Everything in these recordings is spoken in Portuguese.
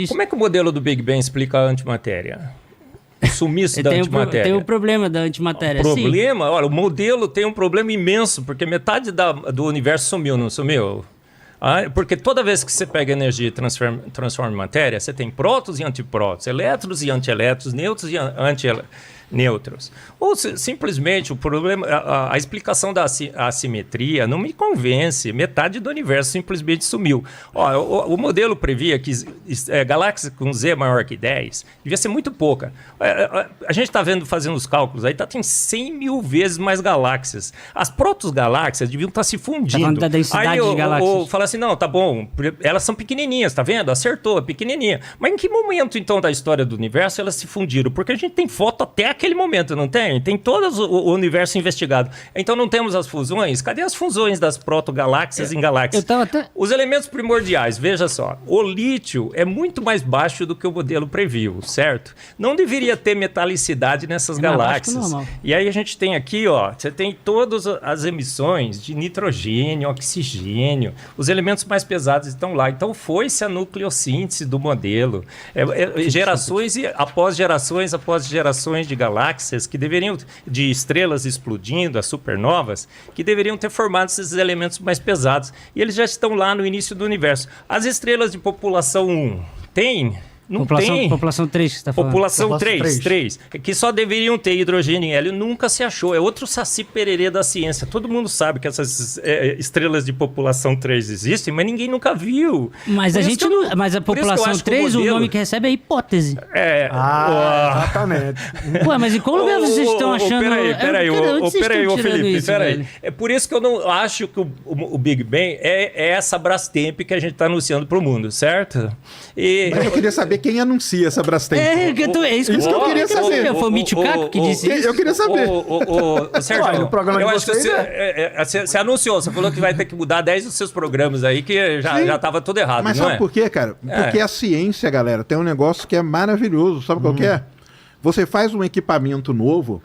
Como é que o modelo do Big Bang explica a antimatéria? O sumiço da antimatéria. Tem o problema da antimatéria, sim. Problema? Olha, o modelo tem um problema imenso, porque metade do universo sumiu, não sumiu? Porque toda vez que você pega energia e transforma em matéria, você tem prótons e antiprótons, elétrons e antielétrons, nêutrons e antinêutrons. Ou simplesmente o problema, a explicação da assimetria não me convence. Metade do universo simplesmente sumiu. O modelo previa que galáxias com Z maior que 10 devia ser muito pouca. A gente está fazendo os cálculos, aí tem 100 mil vezes mais galáxias. As protogaláxias deviam estar se fundindo. Tá falando da densidade de galáxias. Fala assim, não, tá bom, elas são pequenininhas, tá vendo? Acertou, é pequenininha. Mas em que momento, então, da história do universo elas se fundiram? Porque a gente tem foto até aquele momento, não tem? Tem todo o universo investigado. Então não temos as fusões? Cadê as fusões das protogaláxias em galáxias? Os elementos primordiais, veja só, o lítio é muito mais baixo do que o modelo previu, certo? Não deveria ter metalicidade nessas galáxias. E aí a gente tem aqui, você tem todas as emissões de nitrogênio, oxigênio, os elementos mais pesados estão lá. Então foi-se a nucleossíntese do modelo. Gerações após gerações de galáxias que deveriam, de estrelas explodindo, as supernovas, que deveriam ter formado esses elementos mais pesados. E eles já estão lá no início do universo. As estrelas de população 1 têm... Não tem. População 3 que você está falando. População 3, que só deveriam ter hidrogênio e hélio, nunca se achou. É outro saci pererê da ciência. Todo mundo sabe que essas estrelas de população 3 existem, mas ninguém nunca viu. Mas mas a população 3, o nome que recebe é hipótese. Exatamente. Ué, mas em qual lugar vocês estão achando... Peraí, Felipe, peraí. É por isso que eu não acho que o Big Bang é essa Brastemp que a gente está anunciando para o mundo, certo? Mas eu queria saber quem anuncia essa Brastemp. Isso que eu queria saber. Foi o Mitch Caco que disse isso? Eu queria saber. Sérgio, no programa eu de acho que você anunciou, você falou que vai ter que mudar 10 dos seus programas aí, que já estava tudo errado, mas não sabe por quê, cara? Porque a ciência, galera, tem um negócio que é maravilhoso. Sabe qual que é? Você faz um equipamento novo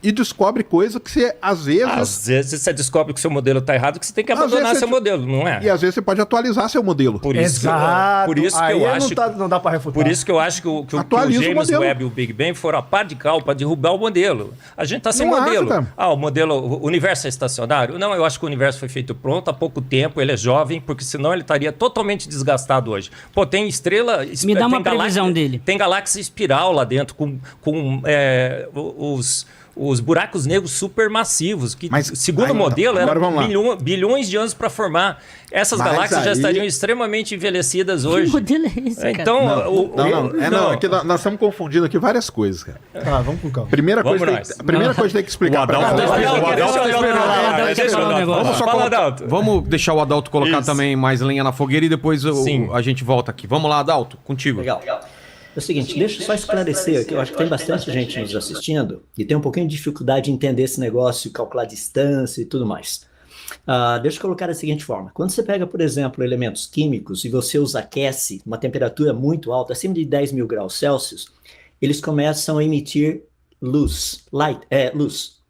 e descobre coisa que você, às vezes você descobre que o seu modelo está errado, que você tem que abandonar seu modelo, não é? E às vezes você pode atualizar seu modelo. Por isso que eu acho... Não dá para refutar. Por isso que eu acho que o James Webb e o Big Bang foram a pá de cal para derrubar o modelo. A gente está sem modelo. O universo é estacionário? Não, eu acho que o universo foi feito pronto há pouco tempo, ele é jovem, porque senão ele estaria totalmente desgastado hoje. Pô, tem estrela... Me dá uma previsão dele. Tem galáxia espiral lá dentro, com os buracos negros supermassivos, que, segundo o modelo, eram bilhões de anos para formar. Essas galáxias já estariam extremamente envelhecidas hoje. Que modelo é esse, cara? Então, não. Aqui nós estamos confundindo aqui várias coisas, cara. Vamos com calma. Primeira coisa que tem que explicar pra Adalto. Vamos deixar o Adalto colocar também mais lenha na fogueira e depois a gente volta aqui. Vamos lá, Adalto, contigo. Legal. É o seguinte, deixa eu só esclarecer aqui, eu acho que tem bastante gente nos assistindo e tem um pouquinho de dificuldade de entender esse negócio, calcular distância e tudo mais. Deixa eu colocar da seguinte forma, quando você pega, por exemplo, elementos químicos e você os aquece uma temperatura muito alta, acima de 10 mil graus Celsius, eles começam a emitir luz,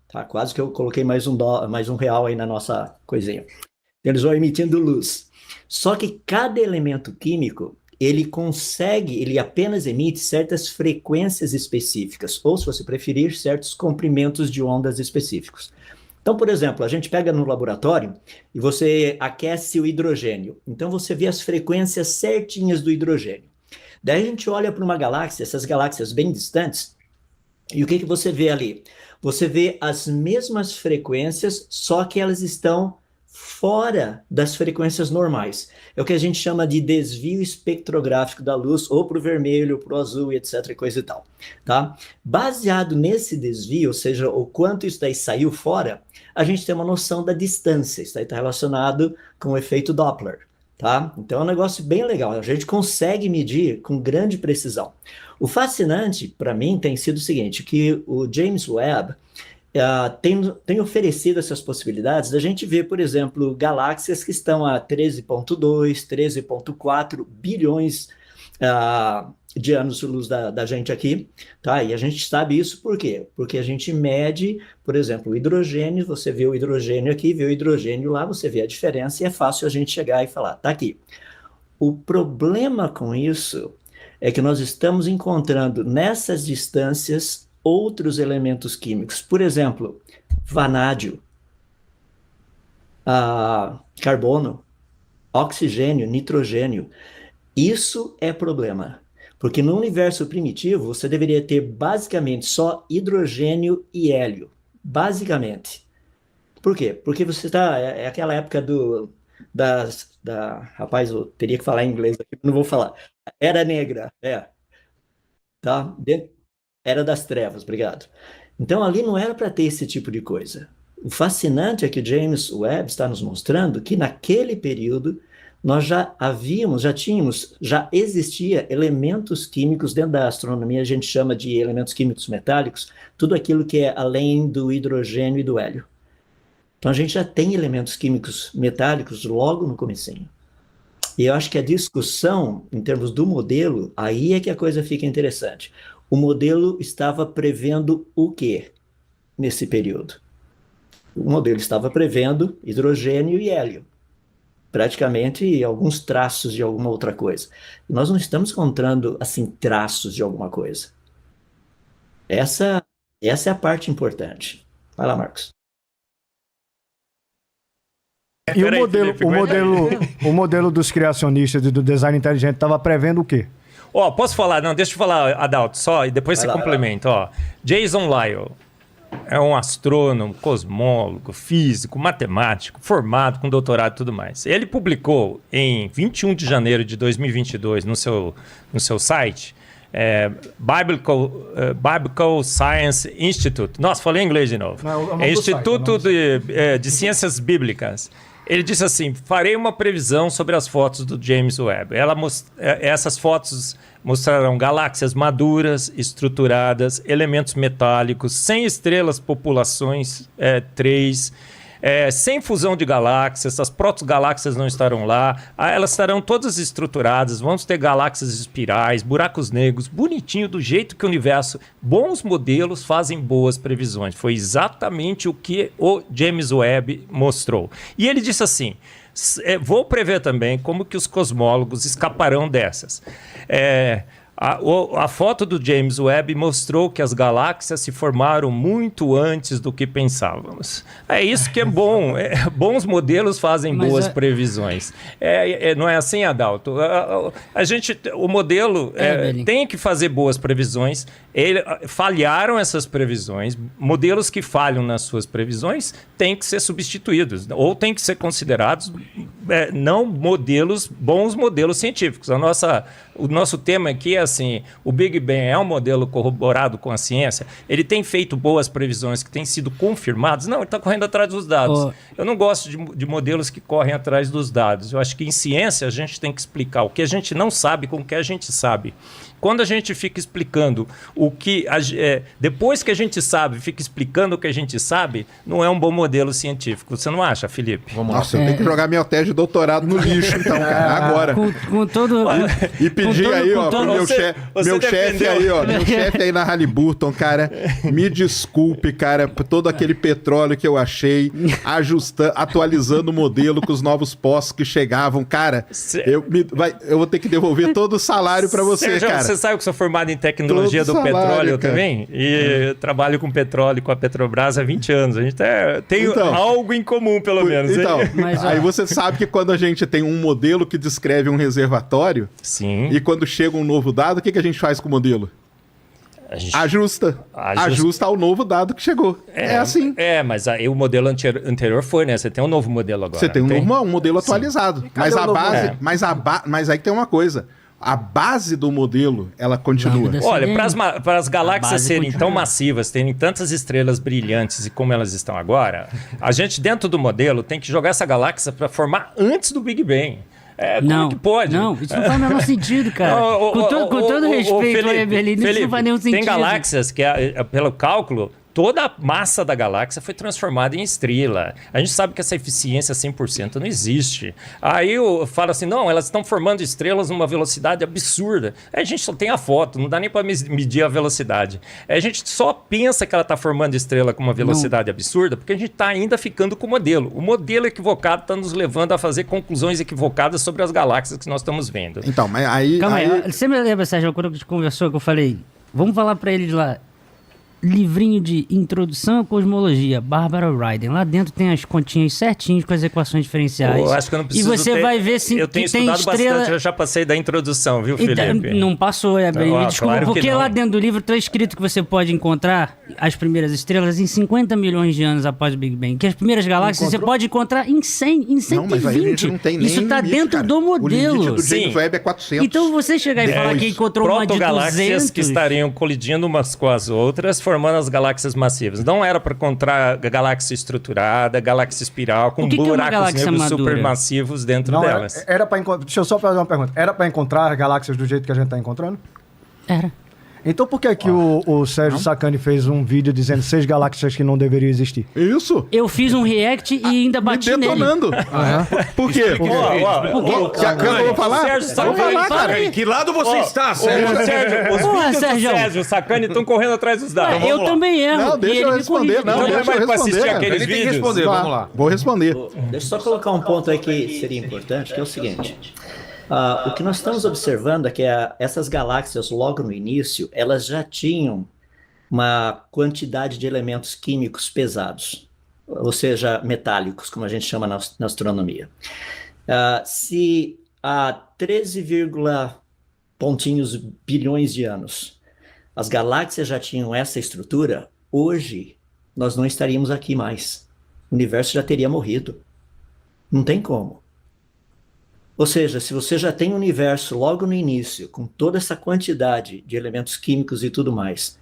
tá? Quase que eu coloquei mais um real aí na nossa coisinha. Eles vão emitindo luz. Só que cada elemento químico, ele apenas emite certas frequências específicas, ou, se você preferir, certos comprimentos de ondas específicos. Então, por exemplo, a gente pega no laboratório e você aquece o hidrogênio. Então, você vê as frequências certinhas do hidrogênio. Daí a gente olha para uma galáxia, essas galáxias bem distantes, e o que você vê ali? Você vê as mesmas frequências, só que elas estão fora das frequências normais. É o que a gente chama de desvio espectrográfico da luz, ou para o vermelho, para o azul, etc, coisa e tal, tá? Baseado nesse desvio, ou seja, o quanto isso daí saiu fora, a gente tem uma noção da distância, isso daí está relacionado com o efeito Doppler, tá? Então é um negócio bem legal, a gente consegue medir com grande precisão. O fascinante, para mim, tem sido o seguinte, que o James Webb tem oferecido essas possibilidades da gente ver, por exemplo, galáxias que estão a 13,2, 13,4 bilhões de anos-luz da gente aqui, tá? E a gente sabe isso por quê? Porque a gente mede, por exemplo, o hidrogênio, você vê o hidrogênio aqui, vê o hidrogênio lá, você vê a diferença e é fácil a gente chegar e falar, tá aqui. O problema com isso é que nós estamos encontrando nessas distâncias outros elementos químicos. Por exemplo, vanádio, carbono, oxigênio, nitrogênio. Isso é problema, porque no universo primitivo você deveria ter basicamente só hidrogênio e hélio, basicamente. Por quê? Porque você está... É aquela época rapaz, eu teria que falar em inglês aqui, não vou falar. Era negra, tá? Era das trevas, obrigado. Então ali não era para ter esse tipo de coisa. O fascinante é que o James Webb está nos mostrando que naquele período nós já existia elementos químicos dentro da astronomia, a gente chama de elementos químicos metálicos, tudo aquilo que é além do hidrogênio e do hélio. Então a gente já tem elementos químicos metálicos logo no comecinho. E eu acho que a discussão, em termos do modelo, aí é que a coisa fica interessante. O modelo estava prevendo o quê nesse período? O modelo estava prevendo hidrogênio e hélio. Praticamente alguns traços de alguma outra coisa. Nós não estamos encontrando, assim, traços de alguma coisa. Essa é a parte importante. Vai lá, Marcos. E o modelo dos criacionistas e do design inteligente estava prevendo o quê? Posso falar? Não, deixa eu falar, Adalto, só, e depois você complementa. Jason Lisle é um astrônomo, cosmólogo, físico, matemático, formado com doutorado e tudo mais. Ele publicou em 21 de janeiro de 2022 no seu site, Biblical Science Institute. Nossa, falei em inglês de novo. Instituto de Ciências Bíblicas. Ele disse assim: farei uma previsão sobre as fotos do James Webb. Essas fotos mostrarão galáxias maduras, estruturadas, elementos metálicos, sem estrelas, populações 3, sem fusão de galáxias, as protogaláxias não estarão lá, elas estarão todas estruturadas, vamos ter galáxias espirais, buracos negros, bonitinho, do jeito que o universo... Bons modelos fazem boas previsões. Foi exatamente o que o James Webb mostrou. E ele disse assim: vou prever também como que os cosmólogos escaparão dessas. A foto do James Webb mostrou que as galáxias se formaram muito antes do que pensávamos. É isso que é bom. Bons modelos fazem boas previsões. Não é assim, Adalto? O modelo tem que fazer boas previsões. Falharam essas previsões. Modelos que falham nas suas previsões têm que ser substituídos ou têm que ser considerados não bons modelos científicos. O nosso tema aqui é assim: o Big Bang é um modelo corroborado com a ciência? Ele tem feito boas previsões que têm sido confirmadas? Não, ele está correndo atrás dos dados. Eu não gosto de modelos que correm atrás dos dados. Eu acho que em ciência a gente tem que explicar o que a gente não sabe com o que a gente sabe. Quando a gente fica explicando o que... depois que a gente sabe, fica explicando o que a gente sabe, não é um bom modelo científico. Você não acha, Felipe? Nossa, eu tenho que jogar minha tese de doutorado no lixo, então, cara, agora. Com todo... E pedir aí, pro meu chefe aí, ó, meu chefe aí na Halliburton, cara, me desculpe, cara, por todo aquele petróleo que eu achei, atualizando o modelo com os novos postos que chegavam, cara, eu vou ter que devolver todo o salário pra você, cara. Você sabe que eu sou formado em tecnologia do petróleo também? E trabalho com petróleo, com a Petrobras há 20 anos. A gente tem algo em comum, pelo menos. Então, aí você sabe que quando a gente tem um modelo que descreve um reservatório, sim, e quando chega um novo dado, o que a gente faz com o modelo? A gente ajusta ao novo dado que chegou. É assim. Mas aí o modelo anterior foi, né? Você tem um novo modelo agora. Você tem um modelo atualizado. Mas a base... Mas aí tem uma coisa. A base do modelo, ela continua. Olha, para as galáxias serem tão massivas, terem tantas estrelas brilhantes e como elas estão agora, a gente, dentro do modelo, tem que jogar essa galáxia para formar antes do Big Bang. Como que pode? Não, isso não faz o menor sentido, cara. Com todo respeito ao Evelyn, isso não faz nenhum sentido. Tem galáxias que, pelo cálculo, toda a massa da galáxia foi transformada em estrela. A gente sabe que essa eficiência 100% não existe. Aí eu falo assim, não, elas estão formando estrelas numa velocidade absurda. Aí a gente só tem a foto, não dá nem para medir a velocidade. Aí a gente só pensa que ela está formando estrela com uma velocidade absurda porque a gente está ainda ficando com o modelo. O modelo equivocado está nos levando a fazer conclusões equivocadas sobre as galáxias que nós estamos vendo. Então, mas aí... Calma aí. Você me lembra, Sérgio, quando a gente conversou, que eu falei, vamos falar para eles lá, livrinho de Introdução à Cosmologia, Barbara Ryden. Lá dentro tem as continhas certinhas com as equações diferenciais. Eu acho que eu não preciso e você vai ver se eu tenho que tem estudado estrela... bastante, eu já passei da introdução, viu, Felipe? Não passou, me desculpa, claro porque lá dentro do livro está escrito que você pode encontrar as primeiras estrelas em 50 milhões de anos após o Big Bang. Que as primeiras galáxias você pode encontrar em 100, em 120. Não, mas aí a gente não tem nem Isso está dentro cara. do modelo. O limite do James Webb é 400. Então você chegar e falar que encontrou uma de 200... que estariam colidindo umas com as outras, formando as galáxias massivas. Não era para encontrar galáxia estruturada, galáxia espiral, com buracos negros supermassivos dentro delas. Deixa eu só fazer uma pergunta. Era para encontrar galáxias do jeito que a gente está encontrando? Era. Então por que o Sérgio Sacani fez um vídeo dizendo 6 galáxias que não deveriam existir? Isso. Eu fiz um react e ainda bati nele. Detonando. Por quê? Eu vou falar? Vou falar, cara. Em que lado você está, Sérgio? Os vídeos do Sérgio Sacani estão correndo atrás dos dados. Eu também erro. Não, deixa eu responder. Não, deixa eu responder. Aqueles Ele tem que responder, vamos lá. Vou responder. Deixa eu só colocar um ponto aí que seria importante, que é o seguinte. O que nós estamos observando é que essas galáxias, logo no início, elas já tinham uma quantidade de elementos químicos pesados, ou seja, metálicos, como a gente chama na astronomia. Se há 13, pontinhos bilhões de anos as galáxias já tinham essa estrutura, hoje nós não estaríamos aqui mais. O universo já teria morrido. Não tem como. Ou seja, se você já tem um universo logo no início, com toda essa quantidade de elementos químicos e tudo mais,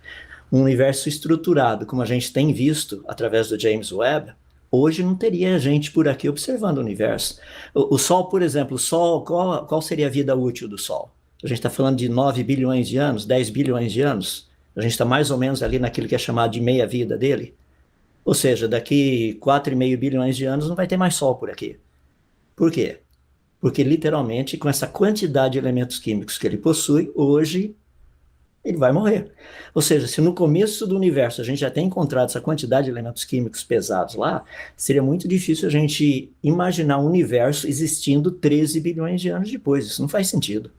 um universo estruturado, como a gente tem visto através do James Webb, hoje não teria gente por aqui observando o universo. O Sol, por exemplo, o Sol, qual seria a vida útil do Sol? A gente está falando de 9 bilhões de anos, 10 bilhões de anos. A gente está mais ou menos ali naquilo que é chamado de meia-vida dele. Ou seja, daqui 4,5 bilhões de anos não vai ter mais Sol por aqui. Por quê? Porque, literalmente, com essa quantidade de elementos químicos que ele possui, hoje ele vai morrer. Ou seja, se no começo do universo a gente já tem encontrado essa quantidade de elementos químicos pesados lá, seria muito difícil a gente imaginar um universo existindo 13 bilhões de anos depois. Isso não faz sentido.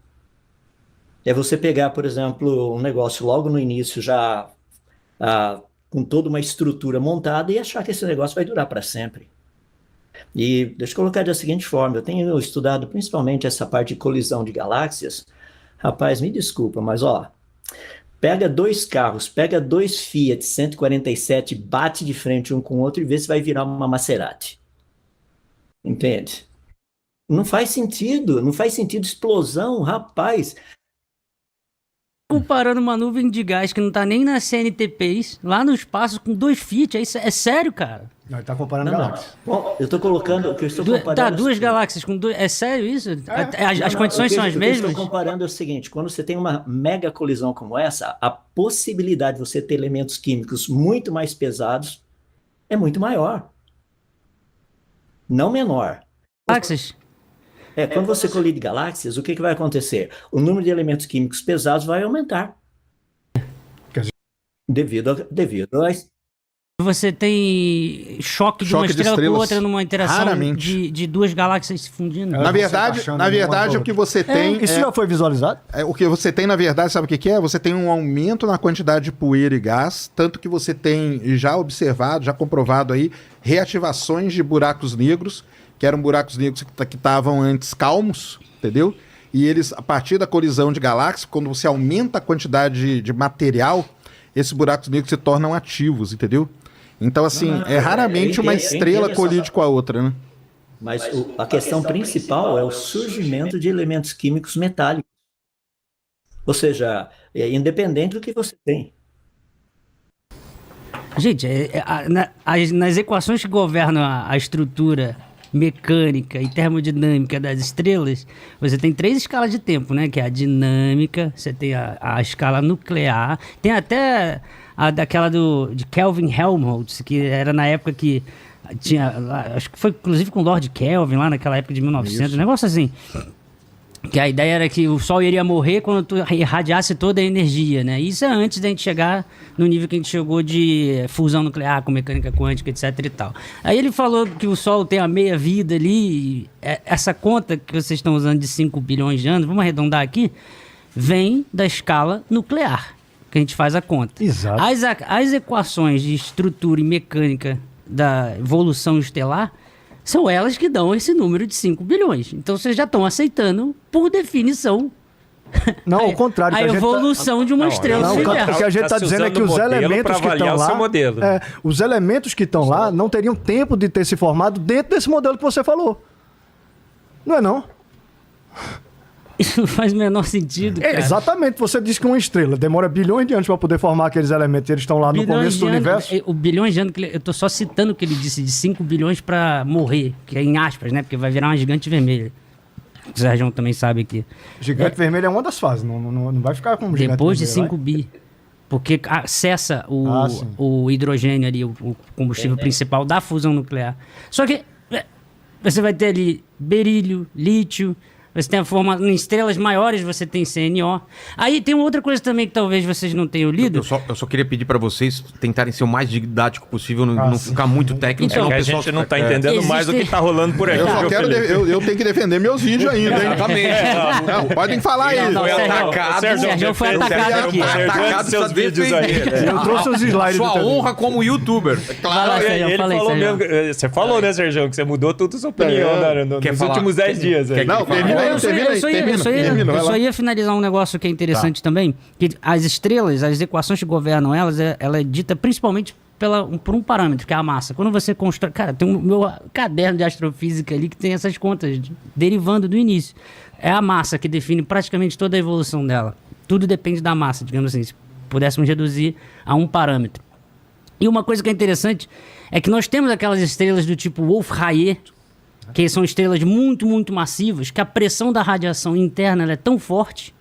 É você pegar, por exemplo, um negócio logo no início já com toda uma estrutura montada e achar que esse negócio vai durar para sempre. E deixa eu colocar da seguinte forma, eu tenho estudado principalmente essa parte de colisão de galáxias. Rapaz, me desculpa, mas pega 2 carros, pega 2 Fiat 147, bate de frente um com o outro e vê se vai virar uma Maserati. Entende? Não faz sentido explosão, rapaz. Comparando uma nuvem de gás que não tá nem na CNTPs, lá no espaço com 2 Fiat, é sério, cara? Não, ele tá comparando galáxias. Bom, eu tô colocando, o que eu estou comparando... Tá, 2 galáxias com 2... É sério isso? As condições são as mesmas? O que eu estou comparando é o seguinte, quando você tem uma mega colisão como essa, a possibilidade de você ter elementos químicos muito mais pesados é muito maior. Não menor. Galáxias? Quando você colide galáxias, o que vai acontecer? O número de elementos químicos pesados vai aumentar. Devido a... Você tem choque de uma estrela com outra numa interação de 2 galáxias se fundindo. Na verdade o que você tem... Isso já foi visualizado? O que você tem, na verdade, sabe o que é? Você tem um aumento na quantidade de poeira e gás, tanto que você tem já observado, já comprovado aí, reativações de buracos negros, que eram buracos negros que estavam antes calmos, entendeu? E eles, a partir da colisão de galáxias, quando você aumenta a quantidade de material, esses buracos negros se tornam ativos, entendeu? Então, assim, raramente uma estrela colide com a outra, né? Mas a questão principal é o surgimento de elementos químicos metálicos. Ou seja, é independente do que você tem. Gente, nas equações que governam a estrutura mecânica e termodinâmica das estrelas, você tem 3 escalas de tempo, né? Que é a dinâmica, você tem a escala nuclear, tem até daquela de Kelvin Helmholtz, que era na época que tinha, acho que foi inclusive com o Lord Kelvin, lá naquela época de 1900, um negócio assim. Que a ideia era que o Sol iria morrer quando tu irradiasse toda a energia, né? Isso é antes da gente chegar no nível que a gente chegou de fusão nuclear com mecânica quântica, etc e tal. Aí ele falou que o Sol tem a meia-vida ali, e essa conta que vocês estão usando de 5 bilhões de anos, vamos arredondar aqui, vem da escala nuclear, que a gente faz a conta. Exato. As equações de estrutura e mecânica da evolução estelar são elas que dão esse número de 5 bilhões. Então vocês já estão aceitando, por definição, não, ao contrário. a evolução de uma estrela. O que a gente está dizendo é que os elementos que estão lá, os elementos que estão lá não teriam tempo de ter se formado dentro desse modelo que você falou. Não é não? Isso não faz o menor sentido, cara. Exatamente. Você disse que uma estrela demora bilhões de anos para poder formar aqueles elementos. Eles estão lá no começo do universo. O bilhões de anos, eu tô só citando o que ele disse, de 5 bilhões para morrer, que é em aspas, né? Porque vai virar uma gigante vermelha. O Sérgio também sabe aqui. Gigante vermelho é uma das fases, não vai ficar como gigante depois vermelho, de 5 bi. Porque cessa o hidrogênio ali, o combustível principal da fusão nuclear. Só que você vai ter ali berílio, lítio. Você tem a forma em estrelas maiores, você tem CNO. Aí tem outra coisa também que talvez vocês não tenham lido. Eu só queria pedir para vocês tentarem ser o mais didático possível, não ficar muito técnico. Então, a gente não tá entendendo mais o que tá rolando por aí. Eu tenho que defender meus vídeos ainda, hein? Exatamente. Não, podem falar aí. O Sérgio foi atacado aqui. Atacado seus vídeos aí. Eu trouxe os slides. Sua honra como youtuber. Claro, ele falou mesmo. Você falou, né, Sérgio, que você mudou toda a sua opinião nos últimos 10 dias. Não, termina. Eu só ia finalizar um negócio que é interessante também, que as estrelas, as equações que governam elas, ela é dita principalmente por um parâmetro, que é a massa. Quando você constrói... Cara, tem o meu caderno de astrofísica ali que tem essas contas derivando do início. É a massa que define praticamente toda a evolução dela. Tudo depende da massa, digamos assim, se pudéssemos reduzir a um parâmetro. E uma coisa que é interessante é que nós temos aquelas estrelas do tipo Wolf-Rayet, que são estrelas muito, muito massivas, que a pressão da radiação interna ela é tão forte,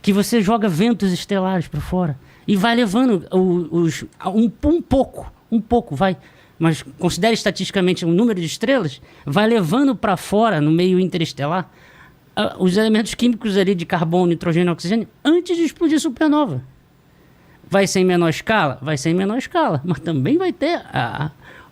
que você joga ventos estelares para fora e vai levando um pouco, vai, mas considere estatisticamente um número de estrelas, vai levando para fora, no meio interestelar, os elementos químicos ali de carbono, nitrogênio e oxigênio, antes de explodir supernova. Vai ser em menor escala? Vai ser em menor escala, mas também vai ter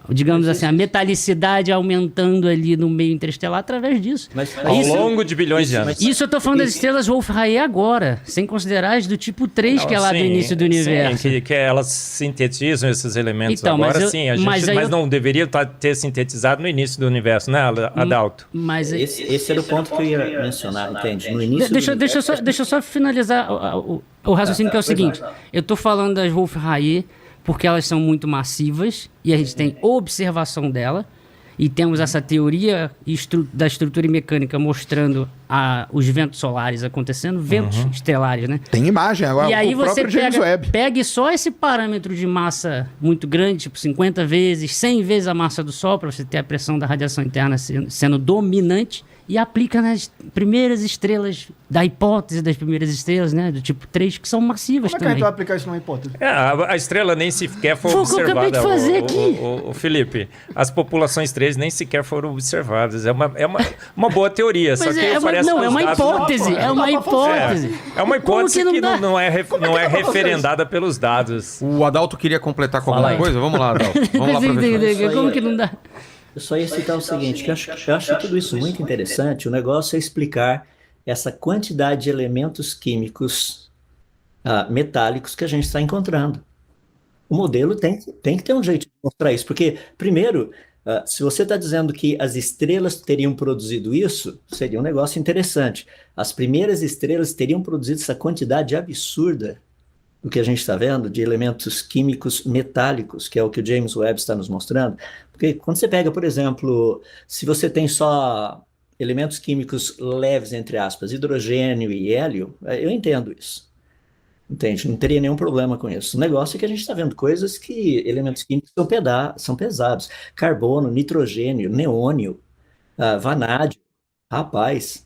digamos assim, a metalicidade aumentando ali no meio interestelar através disso. Ao longo de bilhões de anos. Isso eu tô falando das estrelas Wolf-Rayet agora, sem considerar as do tipo 3, que é lá do início do universo. Sim, que elas sintetizam esses elementos então, agora, sim. Mas não deveria ter sintetizado no início do universo, né, Adalto? Mas esse era o ponto que eu ia mencionar, entende? No início deixa eu só finalizar o raciocínio, que é o seguinte. Eu tô falando das Wolf-Rayet porque elas são muito massivas e a gente tem observação dela e temos essa teoria da estrutura mecânica mostrando os ventos solares acontecendo, ventos estelares, né? Tem imagem agora, e aí você pega só esse parâmetro de massa muito grande, tipo 50 vezes, 100 vezes a massa do Sol, para você ter a pressão da radiação interna sendo dominante, e aplica nas primeiras estrelas, da hipótese das primeiras estrelas, né? Do tipo 3, que são massivas também. Como é que a gente vai aplicar isso numa hipótese? A estrela nem sequer foi observada. Foi o que eu acabei de fazer aqui. O Felipe, as populações 3 nem sequer foram observadas. É uma boa teoria, só que parece que é uma hipótese. É uma hipótese. É uma hipótese que não é referendada pelos dados. O Adalto queria completar com alguma coisa? Vamos lá, Adalto. Vamos lá, professor. Como que não dá? Eu só ia citar o seguinte, que eu acho tudo isso muito interessante. O negócio é explicar essa quantidade de elementos químicos metálicos que a gente está encontrando. O modelo tem que ter um jeito de mostrar isso, porque, primeiro, se você está dizendo que as estrelas teriam produzido isso, seria um negócio interessante. As primeiras estrelas teriam produzido essa quantidade absurda do que a gente está vendo, de elementos químicos metálicos, que é o que o James Webb está nos mostrando. Porque quando você pega, por exemplo, se você tem só elementos químicos leves, entre aspas, hidrogênio e hélio, eu entendo isso. Entende? Não teria nenhum problema com isso. O negócio é que a gente está vendo coisas que elementos químicos são pesados. Carbono, nitrogênio, neônio, vanádio. Rapaz,